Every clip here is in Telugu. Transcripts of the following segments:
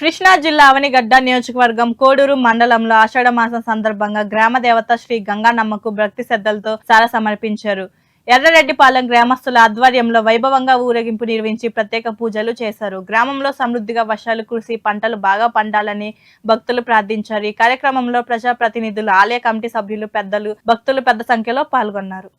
కృష్ణా జిల్లా అవనిగడ్డ నియోజకవర్గం కోడూరు మండలంలో ఆషాఢ మాసం సందర్భంగా గ్రామ దేవత శ్రీ గంగానమ్మకు భక్తి శ్రద్ధలతో సార సమర్పించారు. ఎర్రరెడ్డిపాలెం గ్రామస్తుల ఆధ్వర్యంలో వైభవంగా ఊరేగింపు నిర్వహించి ప్రత్యేక పూజలు చేశారు. గ్రామంలో సమృద్ధిగా వర్షాలు కురిసి పంటలు బాగా పండాలని భక్తులు ప్రార్థించారు. ఈ కార్యక్రమంలో ప్రజాప్రతినిధులు, ఆలయ కమిటీ సభ్యులు, పెద్దలు, భక్తులు పెద్ద సంఖ్యలో పాల్గొన్నారు.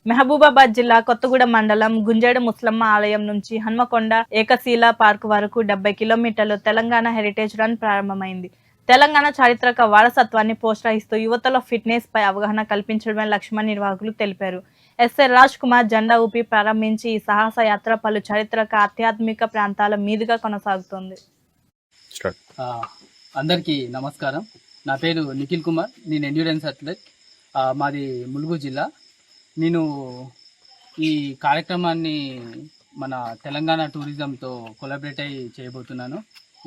మహబూబాబాద్ జిల్లా కొత్తగూడెం మండలం గుంజేడు ముస్లమ్మ ఆలయం నుంచి హన్మకొండ ఏకశీల పార్క్ వరకు 70 కిలోమీటర్లు తెలంగాణ హెరిటేజ్ రన్ ప్రారంభమైంది. తెలంగాణ చారిత్రక వారసత్వాన్ని ప్రోత్సహిస్తూ యువతలో ఫిట్నెస్ పై అవగాహన కల్పించడమే లక్ష్యమని నిర్వాహకులు తెలిపారు. ఎస్ఆర్ రాజ్ కుమార్ జెండా ఊపి ప్రారంభించి ఈ సాహస యాత్ర పలు చారిత్రక ఆధ్యాత్మిక ప్రాంతాల మీదుగా కొనసాగుతోంది. అందరికీ నమస్కారం. నా పేరు నిఖిల్ కుమార్. నేను ఎండ్యూరెన్స్ అథ్లెట్. మాది ములుగు జిల్లా. నేను ఈ కార్యక్రమాన్ని మన తెలంగాణ టూరిజంతో కొలాబరేట్ అయ్యి చేయబోతున్నాను.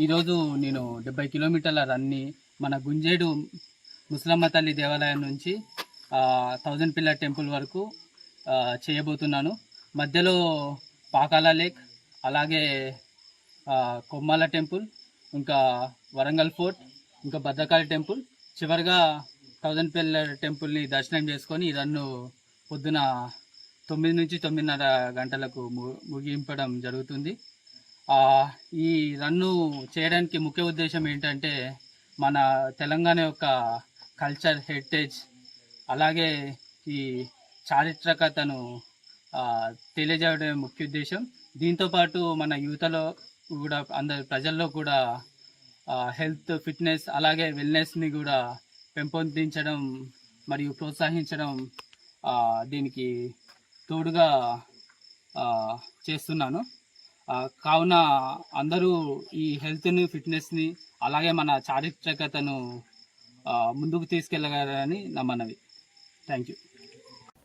ఈరోజు నేను 70 కిలోమీటర్ల రన్ని మన గుంజేడు ముస్లమ్మ తల్లి దేవాలయం నుంచి 1000 పిల్లర్ టెంపుల్ వరకు చేయబోతున్నాను. మధ్యలో పాకాల లేక్, అలాగే కొమ్మాల టెంపుల్, ఇంకా వరంగల్ ఫోర్ట్, ఇంకా భద్రకాళి టెంపుల్, చివరిగా 1000 పిల్లర్ టెంపుల్ని దర్శనం చేసుకొని ఈ రన్ను పొద్దున 9 నుంచి 9:30 గంటలకు ముగింపడం జరుగుతుంది. ఈ రన్ను చేయడానికి ముఖ్య ఉద్దేశం ఏంటంటే మన తెలంగాణ యొక్క కల్చర్, హెరిటేజ్, అలాగే ఈ చారిత్రకతను తెలియజేయడం ముఖ్య ఉద్దేశం. దీంతోపాటు మన యువతలో కూడా, అందరి ప్రజల్లో కూడా హెల్త్, ఫిట్నెస్, అలాగే వెల్నెస్ని కూడా పెంపొందించడం మరియు ప్రోత్సహించడం దీనికి తోడుగా చేస్తున్నాను. కావున అందరూ ఈ హెల్త్ని, ఫిట్నెస్ని, అలాగే మన చారిత్రకతను ముందుకు తీసుకెళ్ళగలరని నా మనవి. Thank you.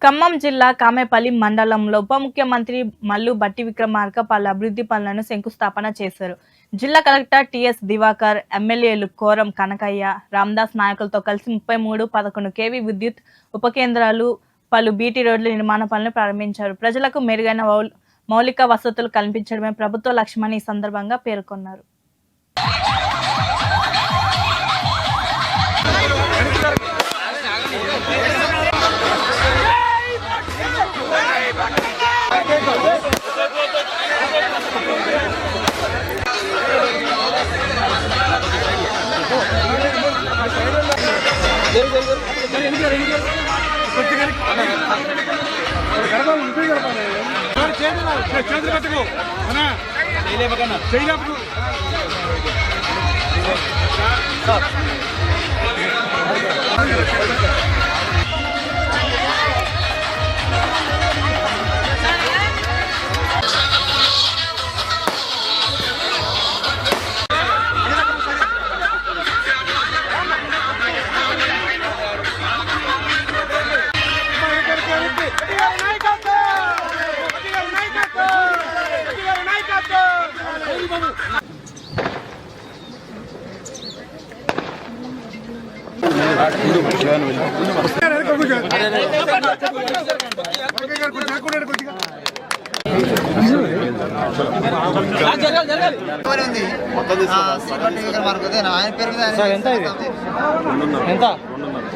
ఖమ్మం జిల్లా కామేపల్లి మండలంలో ఉప ముఖ్యమంత్రి మల్లు భట్టి విక్రమార్క పలు అభివృద్ధి పనులను శంకుస్థాపన చేశారు. జిల్లా కలెక్టర్ టిఎస్ దివాకర్, ఎమ్మెల్యేలు కోరం కనకయ్య, రామదాస్ నాయకులతో కలిసి 33 11 kV విద్యుత్ ఉపకేంద్రాలు, పలు బీటీ రోడ్ల నిర్మాణ పనులు ప్రారంభించారు. ప్రజలకు మెరుగైన మౌలిక వసతులు కల్పించడమే ప్రభుత్వ లక్ష్యమని ఈ సందర్భంగా పేర్కొన్నారు.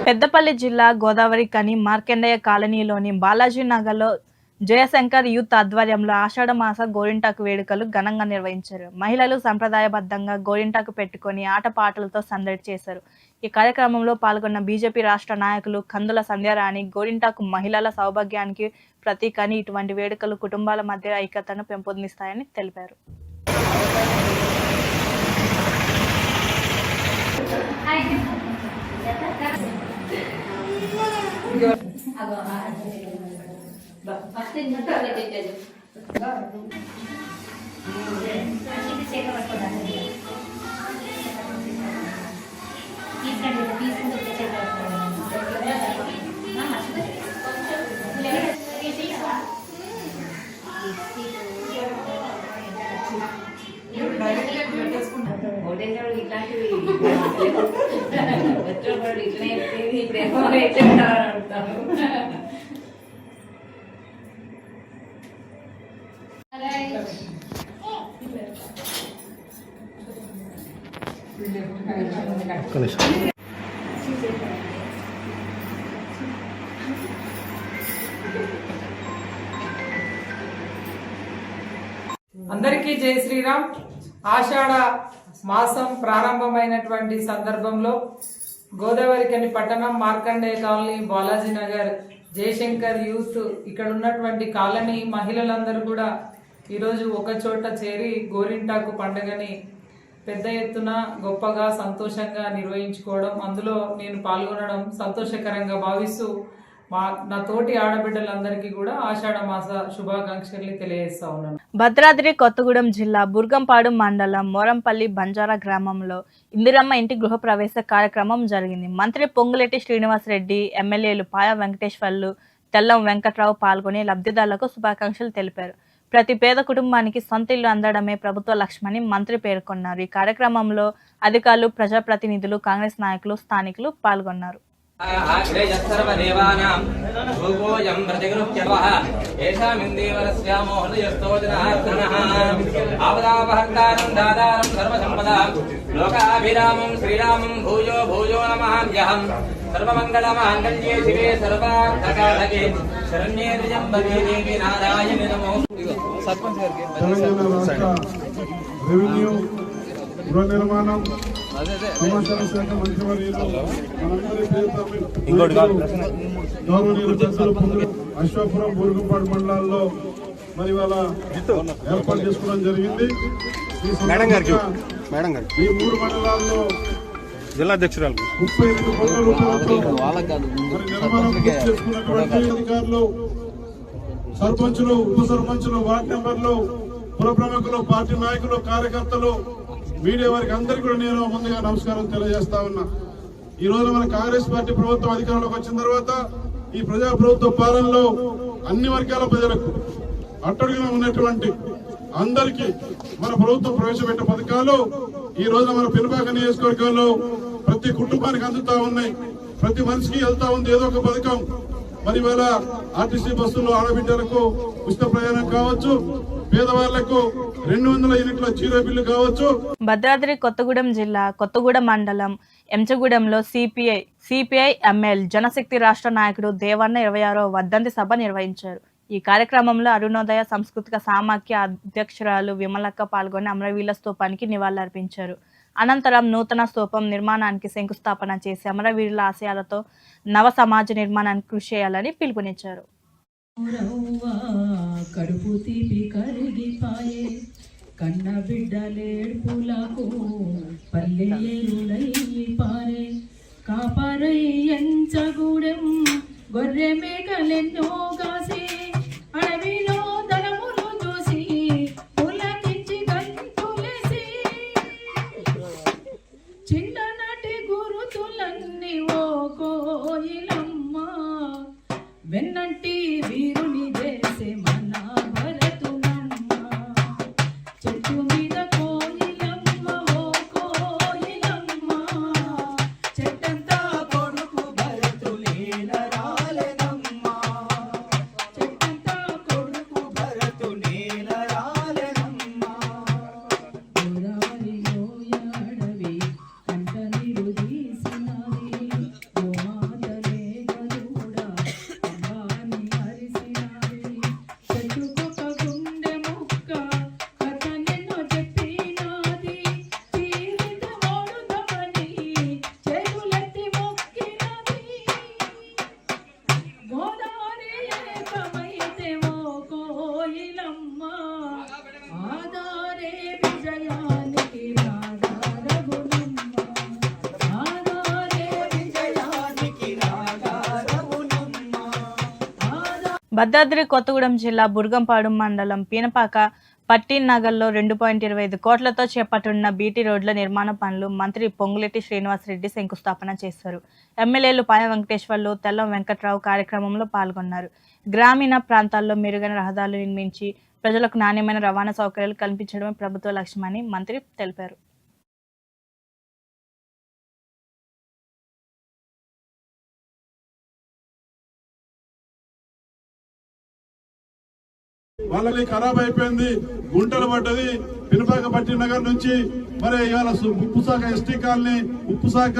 పెద్దపల్లి జిల్లా గోదావరి కని మార్కండేయ కాలనీలోని బాలాజీ నగర్లో జయశంకర్ యూత్ ఆధ్వర్యంలో ఆషాఢ మాస గోరింటాకు వేడుకలు ఘనంగా నిర్వహించారు. మహిళలు సంప్రదాయబద్ధంగా గోరింటాకు పెట్టుకొని ఆటపాటలతో సందడి చేశారు. ఈ కార్యక్రమంలో పాల్గొన్న బీజేపీ రాష్ట్ర నాయకులు కందుల సంధ్యారాణి గోరింటాకు మహిళల సౌభాగ్యానికి ప్రతీకని, ఇటువంటి వేడుకలు కుటుంబాల మధ్య ఐక్యతను పెంపొందిస్తాయని తెలిపారు. అందరికీ జై శ్రీరామ్. ఆషాఢ మాసం ప్రారంభమైనటువంటి సందర్భంలో గోదావరికని పట్టణం మార్కండేయ కాలనీ బాలాజీ నగర్ జయశంకర్ యూత్ ఇక్కడ ఉన్నటువంటి కాలనీ మహిళలందరూ కూడా ఈరోజు ఒక చోట చేరి గోరింటాకు పండుగని పెద్ద ఎత్తున గొప్పగా సంతోషంగా నిర్వహించుకోవడం, అందులో నేను పాల్గొనడం సంతోషకరంగా భావిస్తూ నా తోటి ఆడబిడ్డలందరికీ కూడా ఆషాఢ మాస శుభాకాంక్షల్ని తెలియజేస్తా ఉన్నాను. భద్రాద్రి కొత్తగూడెం జిల్లా బుర్గంపాడు మండలం మోరంపల్లి బంజారా గ్రామంలో ఇందిరమ్మ ఇంటి గృహప్రవేశ కార్యక్రమం జరిగింది. మంత్రి పొంగులేటి శ్రీనివాసరెడ్డి, ఎమ్మెల్యేలు పాయ వెంకటేశ్వర్లు, తెల్లం వెంకట్రావు పాల్గొని లబ్ధిదారులకు శుభాకాంక్షలు తెలిపారు. ప్రతి పేద కుటుంబానికి సొంత ఇల్లు అందడమే ప్రభుత్వ లక్ష్యమని మంత్రి పేర్కొన్నారు. ఈ కార్యక్రమంలో అధికారులు, ప్రజాప్రతినిధులు, కాంగ్రెస్ నాయకులు, స్థానికులు పాల్గొన్నారు. సర్వమంగళమాంగళ్యే శివే సర్వార్థసాధకే శరణ్యే త్ర్యంబకే దేవి నారాయణి నమోస్తుతే. రెవెన్యూ గృహ నిర్మాణం సమాచార శాఖ మంత్రివర్యులు గౌరవనీయులు పెద్దలు అశ్వాపురం బూరుగుపాడు మండలాల్లో మరి వాళ్ళ ఏర్పాటు చేసుకోవడం జరిగింది. ఈ 3 మండలాల్లో జిల్లా అధ్యక్షురాలు 38 కోట్ల రూపాయలతో మరి నిర్మాణం పూర్తి చేసుకున్నటువంటి అధికారులు, సర్పంచులు, ఉప సర్పంచులు, వార్డు మెంబర్లు, పుర ప్రముఖులు, పార్టీ నాయకులు, కార్యకర్తలు, మీడియా వారికి అందరికీ కూడా నేను ముందుగా నమస్కారం తెలియజేస్తా ఉన్నా. ఈ రోజు మన కాంగ్రెస్ పార్టీ ప్రభుత్వం అధికారంలోకి వచ్చిన తర్వాత ఈ ప్రజా ప్రభుత్వ పాలనలో అన్ని వర్గాల ప్రజలకు, అట్టడుగున ఉన్నటువంటి అందరికీ మన ప్రభుత్వం ప్రవేశపెట్టే పథకాలు ఈ రోజు మన పెనుపాక నియోజకవర్గంలో ప్రతి కుటుంబానికి అందుతా ఉన్నాయి. ప్రతి మనిషికి వెళ్తా ఉంది ఏదో ఒక పథకం. మరి ఇవాళ ఆర్టీసీ బస్సుల్లో ఆడబిడ్డలకు ఉచిత ప్రయాణం కావచ్చు, పేదవాళ్లకు 200 యూనిట్ల జీరో బిల్లు కావచ్చు. భద్రాద్రి కొత్తగూడెం జిల్లా కొత్తగూడెం మండలం ఎంచగూడెంలో సిపిఐ ఎంఎల్ జనశక్తి రాష్ట్ర నాయకుడు దేవన్న 26వ వర్ధంతి సభ నిర్వహించారు. ఈ కార్యక్రమంలో అరుణోదయ సాంస్కృతిక సామాఖ్య అధ్యక్షురాలు విమలక్క పాల్గొని అమరవీరుల స్తూపానికి నివాళులర్పించారు. అనంతరం నూతన స్తూపం నిర్మాణానికి శంకుస్థాపన చేసి అమరవీరుల ఆశయాలతో నవ సమాజ నిర్మాణానికి కృషి చేయాలని పిలుపునిచ్చారు. కడుపు తీపి కరిగిపాయే కన్న బిడ్డలేడ్పులకు పల్లెలులై పారే కాపరై ఎంచగూడెం గొర్రె మేకలెన్నో కాసి అడవిలో ధనములు చూసి పులకించి గంతులేసి చిన్ననాటి గురుతులన్నీ ఓ కోయిలమ్మ వెన్నంటి వీరుని చేసే మన భరతులమ్మ చెట్టు మీద కోయిలమ్మ ఓ కోయిలమ్మ చెట్టంతా కొడుకు భద్రాద్రి కొత్తగూడెం జిల్లా బుర్గంపాడు మండలం పీనపాక పట్టీన్ నగర్లో 2.25 కోట్లతో చేపట్టనున్న బీటీ రోడ్ల నిర్మాణ పనులు మంత్రి పొంగులేటి శ్రీనివాసరెడ్డి శంకుస్థాపన చేశారు. ఎమ్మెల్యేలు పాయ వెంకటేశ్వర్లు, తెల్లం వెంకట్రావు కార్యక్రమంలో పాల్గొన్నారు. గ్రామీణ ప్రాంతాల్లో మెరుగైన రహదారులు నిర్మించి ప్రజలకు నాణ్యమైన రవాణా సౌకర్యాలు కల్పించడమే ప్రభుత్వ లక్ష్యమని మంత్రి తెలిపారు. వాళ్ళకి ఖరాబ్ అయిపోయింది, గుంటలు పడ్డది. పినపాక పట్టి నగర్ నుంచి మరి ఇవాళ ఉప్పుశాఖ ఎస్టీ కాలనీ, ఉప్పుశాఖ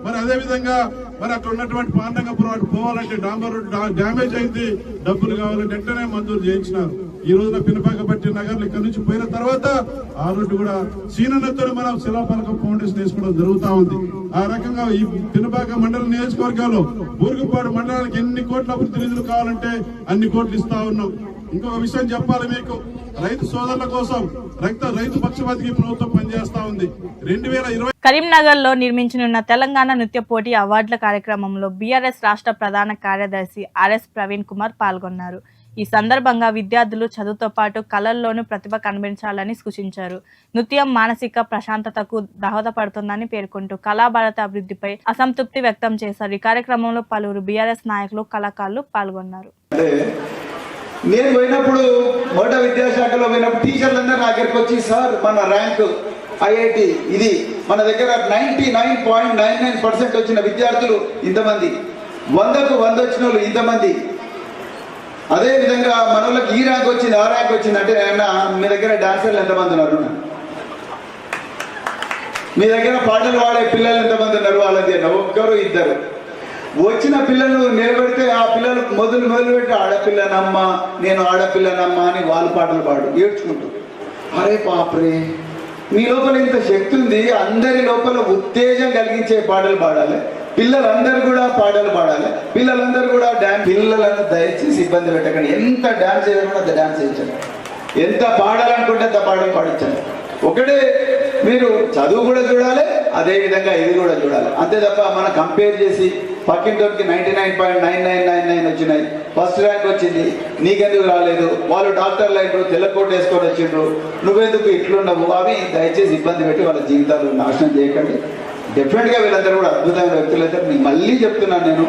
మరి అదే విధంగా మరి అక్కడ ఉన్నటువంటి పాండంగపురం అటు పోవాలంటే డాంబర్ రోడ్ డ్యామేజ్ అయింది. డబ్బులు కావాలంటే వెంటనే మంజూరు చేయించినారు. ఈ రోజున పినపాక పట్టి నగర్ ఇక్కడ నుంచి పోయిన తర్వాత ఆ రోడ్డు కూడా సీనన్నతో మనం శిలాఫలకం ఫౌండేషన్ వేసుకోవడం జరుగుతా ఉంది. ఆ రకంగా ఈ పినపాక మండల నియోజకవర్గాల్లో బూరుగుపాడు మండలానికి ఎన్ని కోట్ల అభివృద్ధి నిధులు కావాలంటే అన్ని కోట్లు ఇస్తా ఉన్నాం. ఇంకొక విషయం చెప్పాలి మీకు, రైతు సోదరుల కోసం రైతు పక్షపాతికి ప్రభుత్వం పనిచేస్తా ఉంది. 2020 కరీంనగర్ లో నిర్మించనున్న తెలంగాణ నృత్య పోటీ అవార్డుల కార్యక్రమంలో బీఆర్ఎస్ రాష్ట్ర ప్రధాన కార్యదర్శి ఆర్ఎస్ ప్రవీణ్ కుమార్ పాల్గొన్నారు. ఈ సందర్భంగా విద్యార్థులు చదువుతో పాటు కళల్లోనూ ప్రతిభ కనిపించాలని సూచించారు. నృత్యం మానసిక ప్రశాంతతకు దోహదపడుతుందని పేర్కొంటూ కళాభారత అభివృద్ధిపై అసంతృప్తి వ్యక్తం చేశారు. ఈ కార్యక్రమంలో పలువురు బీఆర్ఎస్ నాయకులు, కళాకారులు పాల్గొన్నారు. నేను పోయినప్పుడు మొదట విద్యాశాఖలో పోయినప్పుడు టీచర్లందరూ నా దగ్గరికి వచ్చి, సార్ మన ర్యాంకు ఐఐటి ఇది మన దగ్గర 99.99% వచ్చిన విద్యార్థులు ఇంతమంది, 100కు 100 వచ్చిన వాళ్ళు ఇంతమంది, అదే విధంగా మన వాళ్ళకి ఈ ర్యాంక్ వచ్చింది ఆ ర్యాంక్ వచ్చింది అంటే మీ దగ్గర డాన్సర్లు ఎంతమంది ఉన్నారు, మీ దగ్గర పాటలు పాడే పిల్లలు ఎంతమంది ఉన్నారు, వాళ్ళది ఒక్కరు ఇద్దరు. వచ్చిన పిల్లలు నిలబెడితే ఆ పిల్లలు మొదలుపెట్టి ఆడపిల్లనమ్మ నేను ఆడపిల్లనమ్మ అని వాళ్ళు పాటలు పాడు ఏడ్చుకుంటూ, అరే పాపరే మీ లోపల ఇంత శక్తి ఉంది, అందరి లోపల ఉత్తేజం కలిగించే పాటలు పాడాలి, పిల్లలందరూ కూడా పాటలు పాడాలి, పిల్లలందరూ కూడా డాన్స్. పిల్లలను దయచేసి ఇబ్బంది పెట్టకండి. ఎంత డాన్స్ చేయకుండా అంత డాన్స్ చేయించండి, ఎంత పాడాలనుకుంటే అంత పాటలు పాడించండి. ఒకటే మీరు చదువు కూడా చూడాలి, అదే విధంగా ఇది కూడా చూడాలి. అంతే తప్ప మనం కంపేర్ చేసి పక్కింటోకి 99.9999 వచ్చినాయి, ఫస్ట్ ర్యాంక్ వచ్చింది, నీకెందుకు రాలేదు, వాళ్ళు డాక్టర్లు అయినరు, తెల్లకోట వేసుకొని వచ్చిండ్రు, నువ్వెందుకు ఇట్లున్నావు, అవి దయచేసి ఇబ్బంది పెట్టి వాళ్ళ జీవితాలు నాశనం చేయకండి. డెఫినెట్గా వీళ్ళందరూ కూడా అద్భుతమైన వ్యక్తులు అయితే మీకు మళ్ళీ చెప్తున్నాను నేను,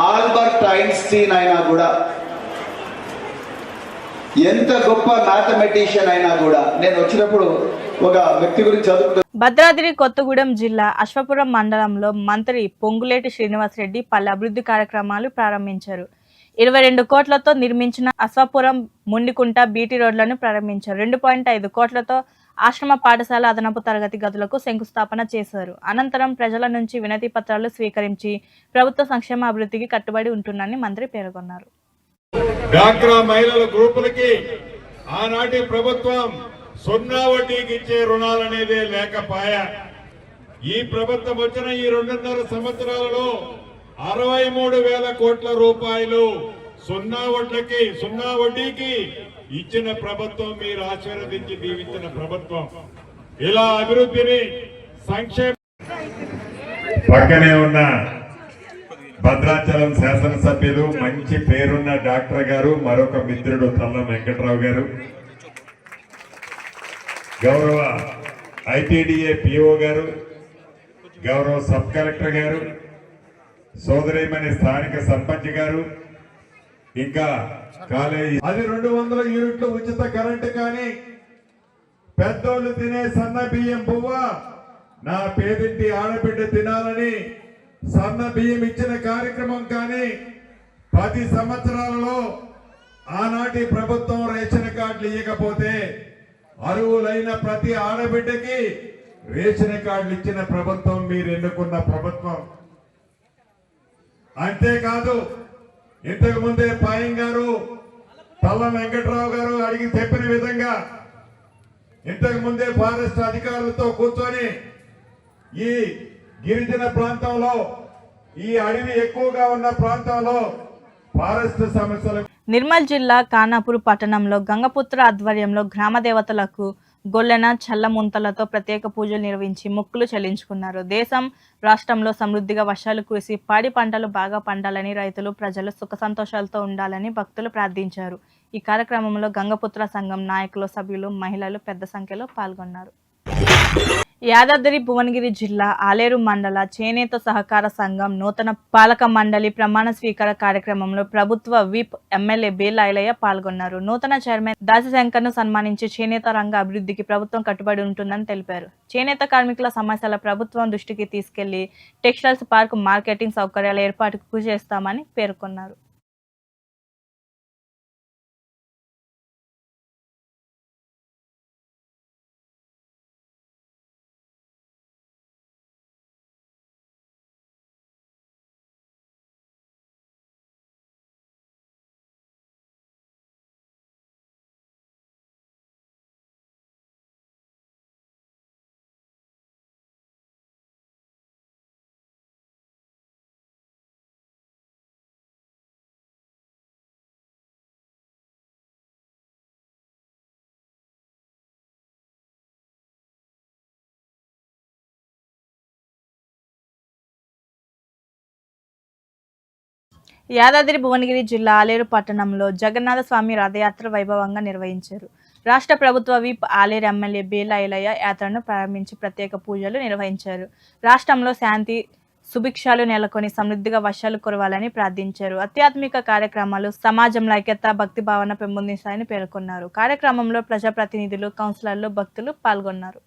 ఆల్బర్ట్ ఐన్స్టీన్ అయినా కూడా, ఎంత గొప్ప మ్యాథమెటిషియన్ అయినా కూడా, నేను వచ్చినప్పుడు ఒక వ్యక్తి గురించి చదువుకుంటూ. భద్రాద్రి కొత్తగూడెం జిల్లా అశ్వపురం మండలంలో మంత్రి పొంగులేటి శ్రీనివాసరెడ్డి పలు అభివృద్ధి కార్యక్రమాలు ప్రారంభించారు. 22 కోట్లతో నిర్మించిన అశ్వపురం ముండికుంట బీటీ రోడ్లను ప్రారంభించారు. 2.5 కోట్లతో ఆశ్రమ పాఠశాల అదనపు తరగతి గదులకు శంకుస్థాపన చేశారు. అనంతరం ప్రజల నుంచి వినతి పత్రాలు స్వీకరించి ప్రభుత్వ సంక్షేమ అభివృద్ధికి కట్టుబడి ఉంటుందని మంత్రి పేర్కొన్నారు. డ్వాక్రా మహిళల గ్రూపులకి ఆనాటి ప్రభుత్వం 0 వడ్డీకి ఇచ్చే రుణాలనేదే లేకపాయా. ఈ ప్రభుత్వం వచ్చిన ఈ 2.5 సంవత్సరాలలో 63,000 కోట్ల రూపాయలు 0 వడ్డీకి ఇచ్చిన ప్రభుత్వం, మీరు ఆశీర్వదించి దీవించిన ప్రభుత్వం. ఇలా అభివృద్ధిని సంక్షేమ పక్కనే ఉన్న భద్రాచలం శాసనసభ్యులు, మంచి పేరున్న డాక్టర్ గారు, మరొక మిత్రుడు తెల్లం వెంకట్రావు గారు, గౌరవ ఐటీడీఏ పిఓ గారు, గౌరవ సబ్ కలెక్టర్ గారు, సోదరిమణి స్థానిక సర్పంచ్ గారు, ఇంకా కాలేజీ అది 200 యూనిట్లు ఉచిత కరెంటు కానీ, పెద్దోళ్ళు తినే సన్న బియ్యం పువ్వ నా పేదింటి ఆడబిడ్డ తినాలని సన్న బియ్యం ఇచ్చిన కార్యక్రమం కానీ, 10 సంవత్సరాలలో ఆనాటి ప్రభుత్వం రేషన్ కార్డులు ఇవ్వకపోతే అర్హులైన ప్రతి ఆడబిడ్డకి రేషన్ కార్డులు ఇచ్చిన ప్రభుత్వం మీరు ఎన్నుకున్న ప్రభుత్వం. అంతేకాదు, ఇంతకు ముందే పాయం గారు, తెల్లం వెంకట్రావు గారు అడిగి చెప్పిన విధంగా ఇంతకు ముందే ఫారెస్ట్ అధికారులతో కూర్చొని ఈ గిరిజన ప్రాంతంలో, ఈ అడవి ఎక్కువగా ఉన్న ప్రాంతంలో ఫారెస్ట్ సమస్యలు. నిర్మల్ జిల్లా ఖానాపూర్ పట్టణంలో గంగపుత్ర ఆధ్వర్యంలో గ్రామ దేవతలకు గొల్లెన చల్లముంతలతో ప్రత్యేక పూజలు నిర్వహించి మొక్కులు చెల్లించుకున్నారు. దేశం రాష్ట్రంలో సమృద్ధిగా వర్షాలు కురిసి పాడి పంటలు బాగా పండాలని, రైతులు ప్రజలు సుఖ సంతోషాలతో ఉండాలని భక్తులు ప్రార్థించారు. ఈ కార్యక్రమంలో గంగపుత్ర సంఘం నాయకులు, సభ్యులు, మహిళలు పెద్ద సంఖ్యలో పాల్గొన్నారు. యాదాద్రి భువనగిరి జిల్లా ఆలేరు మండల చేనేత సహకార సంఘం నూతన పాలక మండలి ప్రమాణ స్వీకార కార్యక్రమంలో ప్రభుత్వ విప్ ఎమ్మెల్యే బేలా ఐలయ్య పాల్గొన్నారు. నూతన చైర్మన్ దాసిశంకర్ ను సన్మానించి చేనేత రంగ అభివృద్ధికి ప్రభుత్వం కట్టుబడి ఉంటుందని తెలిపారు. చేనేత కార్మికుల సమస్యల ప్రభుత్వం దృష్టికి తీసుకెళ్లి టెక్స్టైల్స్ పార్క్, మార్కెటింగ్ సౌకర్యాల ఏర్పాటుకు కృషి చేస్తామని పేర్కొన్నారు. యాదాద్రి భువనగిరి జిల్లా ఆలేరు పట్టణంలో జగన్నాథ స్వామి రథయాత్ర వైభవంగా నిర్వహించారు. రాష్ట్ర ప్రభుత్వ విప్ ఆలేరు ఎమ్మెల్యే బేలా ఐలయ్య యాత్రను ప్రారంభించి ప్రత్యేక పూజలు నిర్వహించారు. రాష్ట్రంలో శాంతి సుభిక్షాలు నెలకొని సమృద్ధిగా వర్షాలు కురవాలని ప్రార్థించారు. ఆధ్యాత్మిక కార్యక్రమాలు సమాజంలో ఐక్యత, భక్తి భావన పెంపొందిస్తాయని పేర్కొన్నారు. కార్యక్రమంలో ప్రజాప్రతినిధులు, కౌన్సిలర్లు, భక్తులు పాల్గొన్నారు.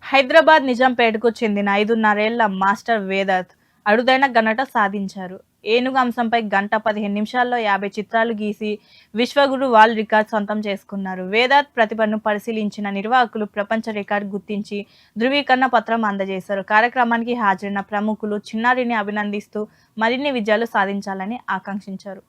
హైదరాబాద్ నిజాంపేటకు చెందిన 5.5 ఏళ్ల మాస్టర్ వేదాత్ అరుదైన ఘనత సాధించారు. ఏనుగు అంశంపై గంట 15 నిమిషాల్లో 50 చిత్రాలు గీసి విశ్వగురు వరల్డ్ రికార్డ్ సొంతం చేసుకున్నారు. వేదాత్ ప్రతిభను పరిశీలించిన నిర్వాహకులు ప్రపంచ రికార్డు గుర్తించి ధృవీకరణ పత్రం అందజేశారు. కార్యక్రమానికి హాజరైన ప్రముఖులు చిన్నారిని అభినందిస్తూ మరిన్ని విజయాలు సాధించాలని ఆకాంక్షించారు.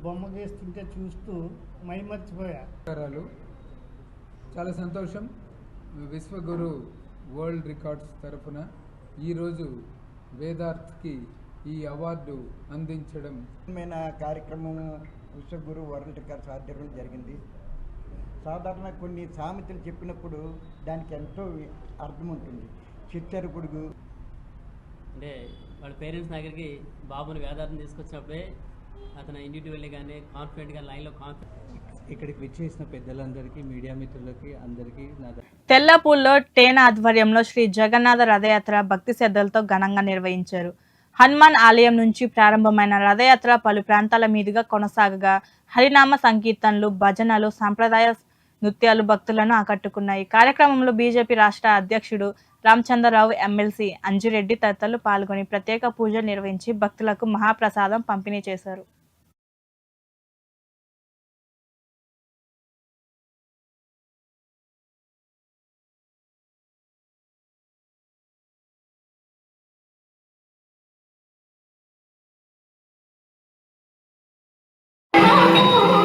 బొమ్మ గీస్తుంటే చూస్తూ మైమర్చిపోయా. చాలా సంతోషం. విశ్వగురు వరల్డ్ రికార్డ్స్ తరఫున ఈరోజు వేదార్థ్కి ఈ అవార్డు అందించడం కార్యక్రమం విశ్వగురు వరల్డ్ రికార్డ్స్ ఆధ్వర్యంలో జరిగింది. సాధారణ కొన్ని సామెతలు చెప్పినప్పుడు దానికి ఎంతో అర్థం ఉంటుంది. చిత్తరుకుడు అంటే వాళ్ళ పేరెంట్స్ దగ్గరికి బాబుని వేదార్థం తీసుకొచ్చినప్పుడే అతను ఇండివిజువల్లీ కానీ కాన్ఫిడెంట్గా లైన్లో ఇక్కడికి విచ్చేసిన పెద్దలందరికీ, మీడియా మిత్రులకి అందరికీ తెల్లపూల్లో టేన ఆధ్వర్యంలో శ్రీ జగన్నాథ రథయాత్ర భక్తి శ్రద్ధలతో ఘనంగా నిర్వహించారు. హనుమాన్ ఆలయం నుంచి ప్రారంభమైన రథయాత్ర పలు ప్రాంతాల మీదుగా కొనసాగగా హరినామ సంకీర్తనలు, భజనలు, సాంప్రదాయ నృత్యాలు భక్తులను ఆకట్టుకున్నాయి. కార్యక్రమంలో బీజేపీ రాష్ట్ర అధ్యక్షుడు రామచంద్రరావు, ఎమ్మెల్సీ అంజిరెడ్డి తదితరులు పాల్గొని ప్రత్యేక పూజలు నిర్వహించి భక్తులకు మహాప్రసాదం పంపిణీ చేశారు.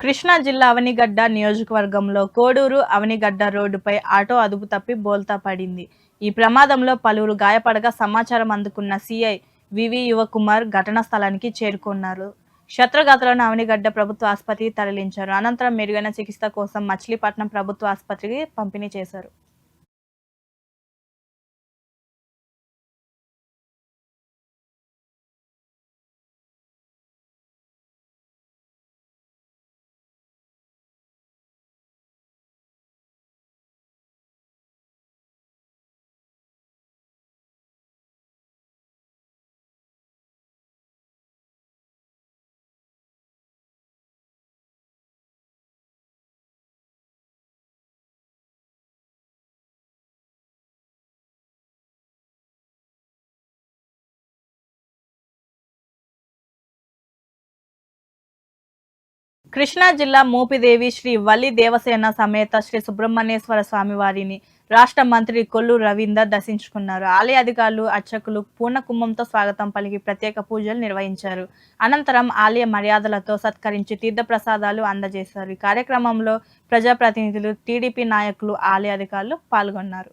కృష్ణా జిల్లా అవనిగడ్డ నియోజకవర్గంలో కోడూరు అవనిగడ్డ రోడ్డుపై ఆటో అదుపు తప్పి బోల్తా పడింది. ఈ ప్రమాదంలో పలువురు గాయపడగా సమాచారం అందుకున్న సిఐ వివి యువకుమార్ ఘటనా స్థలానికి చేరుకున్నారు. క్షతగాత్రులను అవనిగడ్డ ప్రభుత్వ ఆసుపత్రికి తరలించారు. అనంతరం మెరుగైన చికిత్స కోసం మచిలీపట్నం ప్రభుత్వ ఆసుపత్రికి పంపిణీ చేశారు. కృష్ణా జిల్లా మోపిదేవి శ్రీ వల్లి దేవసేన సమేత శ్రీ సుబ్రహ్మణ్యేశ్వర స్వామి వారిని రాష్ట్ర మంత్రి కొల్లు రవీందర్ దర్శించుకున్నారు. ఆలయ అధికారులు, అర్చకులు పూర్ణ కుంభంతో స్వాగతం పలికి ప్రత్యేక పూజలు నిర్వహించారు. అనంతరం ఆలయ మర్యాదలతో సత్కరించి తీర్థప్రసాదాలు అందజేశారు. ఈ కార్యక్రమంలో ప్రజాప్రతినిధులు, టీడీపీ నాయకులు, ఆలయ అధికారులు పాల్గొన్నారు.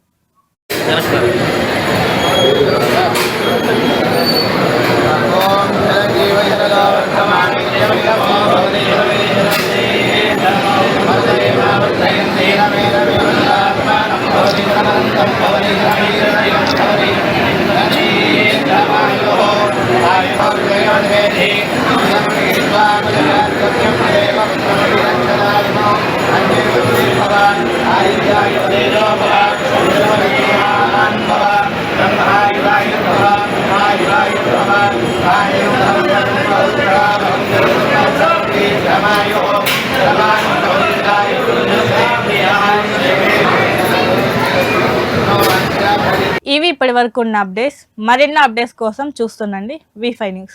ఇవి ఇప్పటి వరకు ఉన్న అప్డేట్స్. మరిన్ని అప్డేట్స్ కోసం చూస్తుండండి V5 న్యూస్.